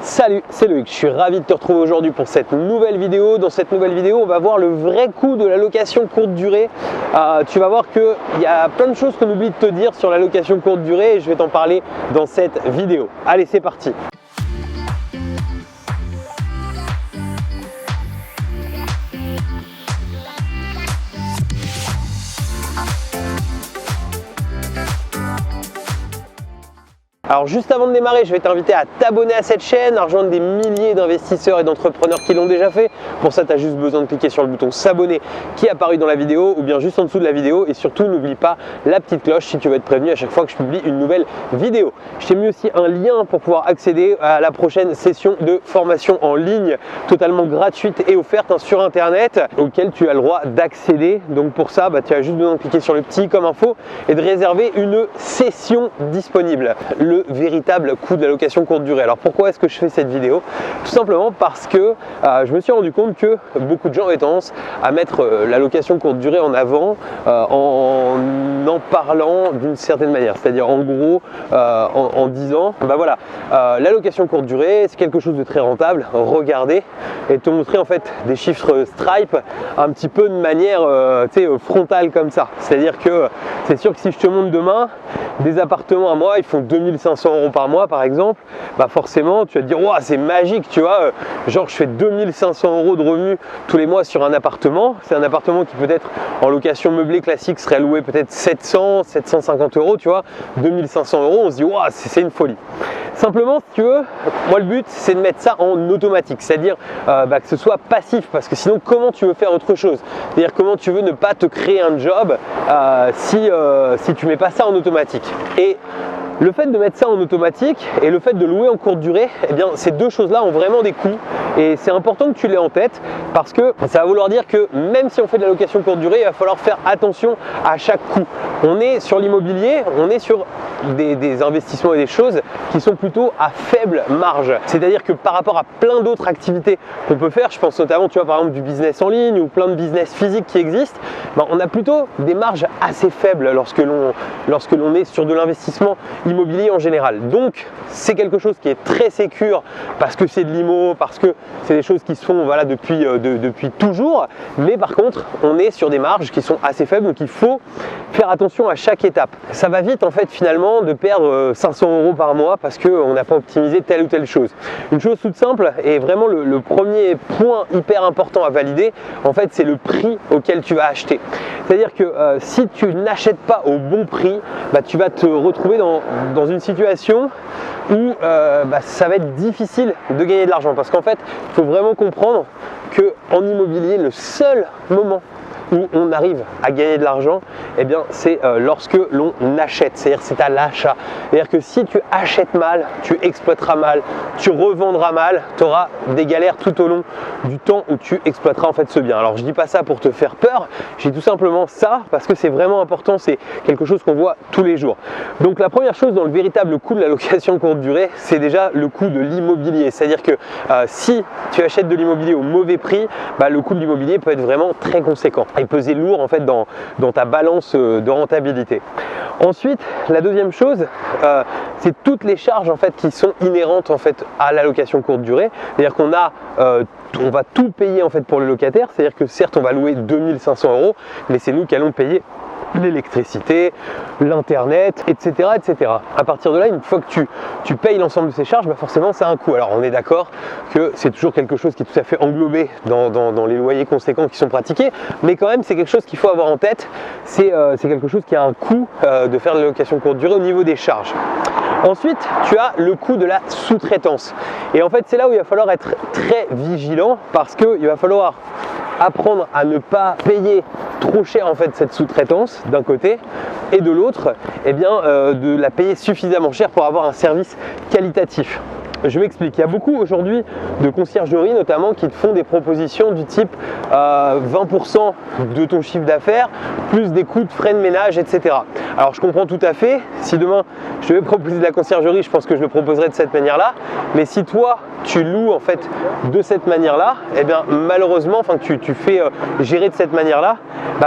Salut, c'est Loïc, je suis ravi de te retrouver aujourd'hui pour cette nouvelle vidéo. Dans cette nouvelle vidéo, on va voir le vrai coût de la location courte durée. Tu vas voir qu'il y a plein de choses qu'on oublie de te dire sur la location courte durée et je vais t'en parler dans cette vidéo. Allez, c'est parti! Alors juste avant de démarrer, je vais t'inviter à t'abonner à cette chaîne, à rejoindre des milliers d'investisseurs et d'entrepreneurs qui l'ont déjà fait. Pour ça, tu as juste besoin de cliquer sur le bouton s'abonner qui est apparu dans la vidéo ou bien juste en dessous de la vidéo. Et surtout, n'oublie pas la petite cloche si tu veux être prévenu à chaque fois que je publie une nouvelle vidéo. Je t'ai mis aussi un lien pour pouvoir accéder à la prochaine session de formation en ligne totalement gratuite et offerte sur Internet auquel tu as le droit d'accéder. Donc pour ça, tu as juste besoin de cliquer sur le petit comme info et de réserver une session disponible. Le véritable coût de la location courte durée. Alors pourquoi est-ce que je fais cette vidéo? Tout simplement parce que je me suis rendu compte que beaucoup de gens avaient tendance à mettre la location courte durée en avant en parlant d'une certaine manière. C'est-à-dire en gros en disant voilà, la location courte durée c'est quelque chose de très rentable, regardez, et te montrer en fait des chiffres Stripe un petit peu de manière frontale comme ça. C'est-à-dire que c'est sûr que si je te montre demain des appartements à moi, ils font 2500 € par mois par exemple, forcément tu vas te dire wow, c'est magique, tu vois, genre je fais 2500 € de revenus tous les mois sur un appartement. C'est un appartement qui peut-être en location meublée classique serait loué peut-être 700, 750 €, tu vois, 2500 €, on se dit wow, c'est une folie. Simplement, si tu veux, moi le but c'est de mettre ça en automatique, c'est-à-dire que ce soit passif, parce que sinon comment tu veux faire autre chose? C'est-à-dire comment tu veux ne pas te créer un job si tu mets pas ça en automatique. Et le fait de mettre ça en automatique et le fait de louer en courte durée, eh bien ces deux choses-là ont vraiment des coûts et c'est important que tu l'aies en tête parce que ça va vouloir dire que même si on fait de la location courte durée, il va falloir faire attention à chaque coût. On est sur l'immobilier, on est sur des investissements et des choses qui sont plutôt à faible marge. C'est-à-dire que par rapport à plein d'autres activités qu'on peut faire, je pense notamment tu vois, par exemple du business en ligne ou plein de business physiques qui existent, on a plutôt des marges assez faibles lorsque l'on est sur de l'investissement immobilier en général. Donc c'est quelque chose qui est très sécure parce que c'est de l'IMO, parce que c'est des choses qui se font voilà, depuis toujours, mais par contre on est sur des marges qui sont assez faibles, donc il faut faire attention à chaque étape. Ça va vite en fait finalement de perdre 500 € par mois parce qu'on n'a pas optimisé telle ou telle chose. Une chose toute simple et vraiment le premier point hyper important à valider en fait c'est le prix auquel tu vas acheter. C'est-à-dire que si tu n'achètes pas au bon prix, tu vas te retrouver dans une situation où ça va être difficile de gagner de l'argent parce qu'en fait il faut vraiment comprendre qu'en immobilier le seul moment où on arrive à gagner de l'argent, eh bien c'est lorsque l'on achète, c'est-à-dire c'est à l'achat. C'est-à-dire que si tu achètes mal, tu exploiteras mal, tu revendras mal, tu auras des galères tout au long du temps où tu exploiteras en fait ce bien. Alors je dis pas ça pour te faire peur, je dis tout simplement ça parce que c'est vraiment important, c'est quelque chose qu'on voit tous les jours. Donc la première chose dans le véritable coût de la location courte durée, c'est déjà le coût de l'immobilier. C'est-à-dire que si tu achètes de l'immobilier au mauvais prix, le coût de l'immobilier peut être vraiment très conséquent et peser lourd en fait dans ta balance de rentabilité. Ensuite, la deuxième chose, c'est toutes les charges en fait qui sont inhérentes en fait à la location courte durée. C'est-à-dire qu'on on va tout payer en fait pour le locataire. C'est-à-dire que certes on va louer 2500 €, mais c'est nous qui allons payer l'électricité, l'internet, etc., etc. À partir de là, une fois que tu payes l'ensemble de ces charges, forcément ça a un coût. Alors on est d'accord que c'est toujours quelque chose qui est tout à fait englobé dans les loyers conséquents qui sont pratiqués, mais quand même c'est quelque chose qu'il faut avoir en tête, c'est quelque chose qui a un coût de faire de la location courte durée au niveau des charges. Ensuite, tu as le coût de la sous-traitance. Et en fait, c'est là où il va falloir être très vigilant parce qu'il va falloir apprendre à ne pas payer trop cher en fait cette sous-traitance d'un côté et de l'autre de la payer suffisamment cher pour avoir un service qualitatif. Je m'explique, il y a beaucoup aujourd'hui de conciergeries notamment qui te font des propositions du type 20% de ton chiffre d'affaires plus des coûts de frais de ménage, etc. Alors je comprends tout à fait, si demain je devais proposer de la conciergerie, je pense que je le proposerais de cette manière-là, mais si toi tu loues en fait de cette manière-là, malheureusement, enfin tu fais gérer de cette manière-là,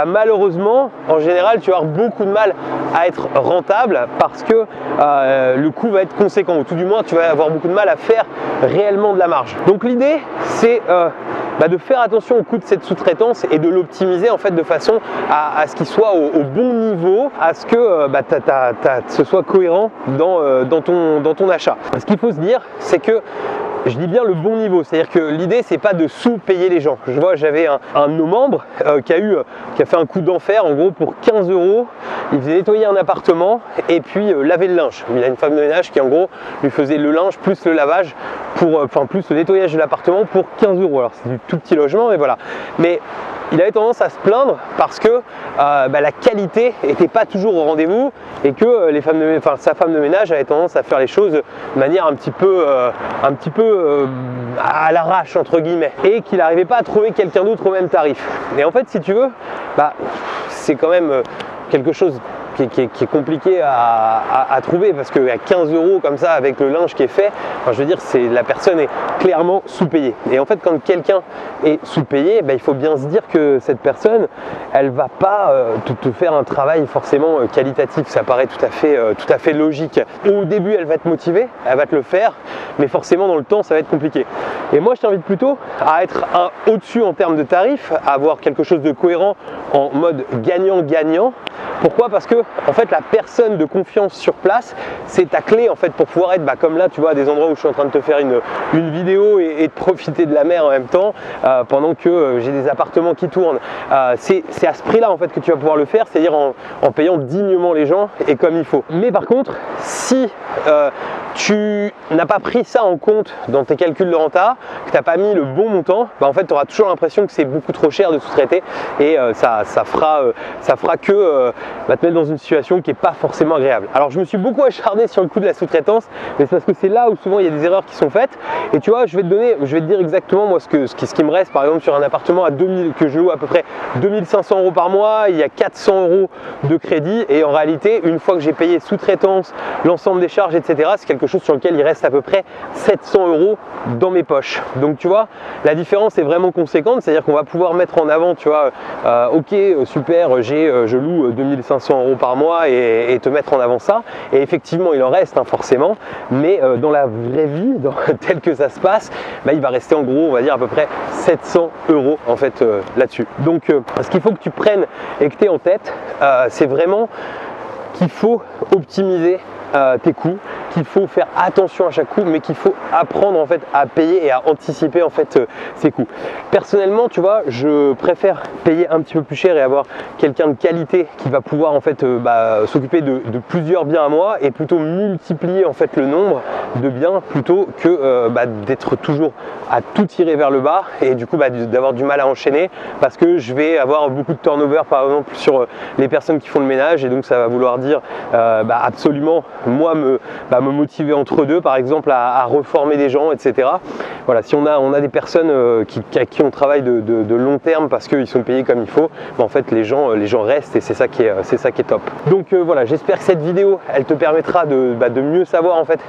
malheureusement en général tu vas avoir beaucoup de mal à être rentable parce que le coût va être conséquent, ou tout du moins tu vas avoir beaucoup de mal à faire réellement de la marge. Donc l'idée c'est de faire attention au coût de cette sous-traitance et de l'optimiser en fait de façon à ce qu'il soit au bon niveau, à ce que ce soit cohérent dans ton achat. Ce qu'il faut se dire, c'est que je dis bien le bon niveau, c'est-à-dire que l'idée c'est pas de sous-payer les gens. Je vois, j'avais un de nos membres qui a fait un coup d'enfer, en gros pour 15 €, il faisait nettoyer un appartement et puis laver le linge. Il a une femme de ménage qui en gros lui faisait le linge plus le lavage, plus le nettoyage de l'appartement pour 15 €. Alors c'est du tout petit logement, mais voilà. Mais il avait tendance à se plaindre parce que la qualité n'était pas toujours au rendez-vous et que sa femme de ménage avait tendance à faire les choses de manière un petit peu à l'arrache entre guillemets, et qu'il n'arrivait pas à trouver quelqu'un d'autre au même tarif. Et en fait, si tu veux, c'est quand même quelque chose qui est compliqué à trouver, parce qu'à 15 € comme ça avec le linge qui est fait, je veux dire, la personne est clairement sous-payée. Et en fait, quand quelqu'un est sous-payé, il faut bien se dire que cette personne, elle va pas te faire un travail forcément qualitatif. Ça paraît tout à fait logique. Au début, elle va te motiver, elle va te le faire, mais forcément dans le temps, ça va être compliqué. Et moi, je t'invite plutôt à être au-dessus en termes de tarifs, à avoir quelque chose de cohérent en mode gagnant-gagnant. Pourquoi? Parce que en fait, la personne de confiance sur place, c'est ta clé en fait pour pouvoir être comme là, tu vois, à des endroits où je suis en train de te faire une vidéo et de profiter de la mer en même temps pendant que j'ai des appartements qui tournent. C'est à ce prix-là en fait que tu vas pouvoir le faire, c'est-à-dire en payant dignement les gens et comme il faut. Mais par contre, si tu n'as pas pris ça en compte dans tes calculs de renta, que tu n'as pas mis le bon montant, en fait tu auras toujours l'impression que c'est beaucoup trop cher de sous-traiter et ça fera que te mettre dans une situation qui n'est pas forcément agréable. Alors je me suis beaucoup acharné sur le coût de la sous-traitance, mais c'est parce que c'est là où souvent il y a des erreurs qui sont faites. Et tu vois, je vais te dire exactement moi ce qui me reste, par exemple sur un appartement que je loue à peu près 2500 € par mois, il y a 400 € de crédit, et en réalité une fois que j'ai payé sous-traitance, l'ensemble des charges, etc., c'est quelque chose sur lequel il reste à peu près 700 € dans mes poches. Donc tu vois, la différence est vraiment conséquente, c'est-à-dire qu'on va pouvoir mettre en avant, tu vois, ok, super, je loue 2500 € par mois et te mettre en avant ça, et effectivement il en reste forcément, mais dans la vraie vie, tel que ça se passe, il va rester en gros, on va dire à peu près 700 € en fait là-dessus. Donc ce qu'il faut que tu prennes et que tu aies en tête, c'est vraiment qu'il faut optimiser tes coûts, qu'il faut faire attention à chaque coût, mais qu'il faut apprendre en fait à payer et à anticiper en fait ces coûts. Personnellement, tu vois, je préfère payer un petit peu plus cher et avoir quelqu'un de qualité qui va pouvoir en fait s'occuper de plusieurs biens à moi, et plutôt multiplier en fait le nombre de biens plutôt que d'être toujours à tout tirer vers le bas et du coup d'avoir du mal à enchaîner, parce que je vais avoir beaucoup de turnover par exemple sur les personnes qui font le ménage, et donc ça va vouloir dire absolument moi me motiver entre deux, par exemple à reformer des gens, etc. Voilà, si on a des personnes à qui on travaille de long terme parce qu'ils sont payés comme il faut, en fait les gens restent, et c'est ça qui est top. Donc voilà, j'espère que cette vidéo elle te permettra de mieux savoir en fait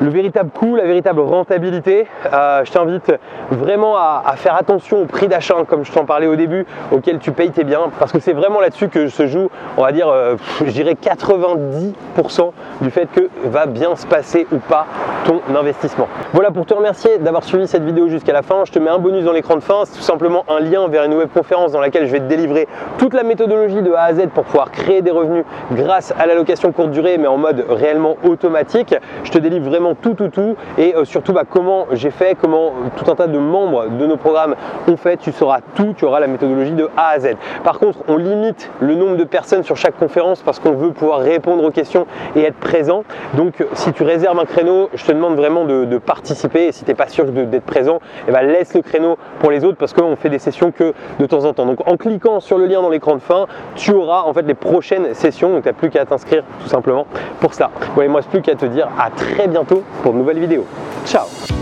le véritable coût, la véritable rentabilité. Je t'invite vraiment à faire attention au prix d'achat, comme je t'en parlais au début, auquel tu payes tes biens, parce que c'est vraiment là-dessus que se joue, on va dire, je dirais 90% du fait que va bien se passer ou pas ton investissement. Voilà, pour te remercier d'avoir suivi cette vidéo jusqu'à la fin, je te mets un bonus dans l'écran de fin, c'est tout simplement un lien vers une webconférence dans laquelle je vais te délivrer toute la méthodologie de A à Z pour pouvoir créer des revenus grâce à la location courte durée, mais en mode réellement automatique. Je te délivre vraiment tout, et surtout comment j'ai fait, comment tout un tas de membres de nos programmes ont fait. Tu sauras tout, tu auras la méthodologie de A à Z. Par contre, on limite le nombre de personnes sur chaque conférence parce qu'on veut pouvoir répondre aux questions et être présent. Donc si tu réserves un créneau, je te demande vraiment de participer, et si tu n'es pas sûr d'être présent, laisse le créneau pour les autres, parce qu'on fait des sessions que de temps en temps. Donc en cliquant sur le lien dans l'écran de fin, tu auras en fait les prochaines sessions, donc tu n'as plus qu'à t'inscrire tout simplement pour cela. Voilà, il ne me reste plus qu'à te dire à très bientôt pour de nouvelles vidéos. Ciao!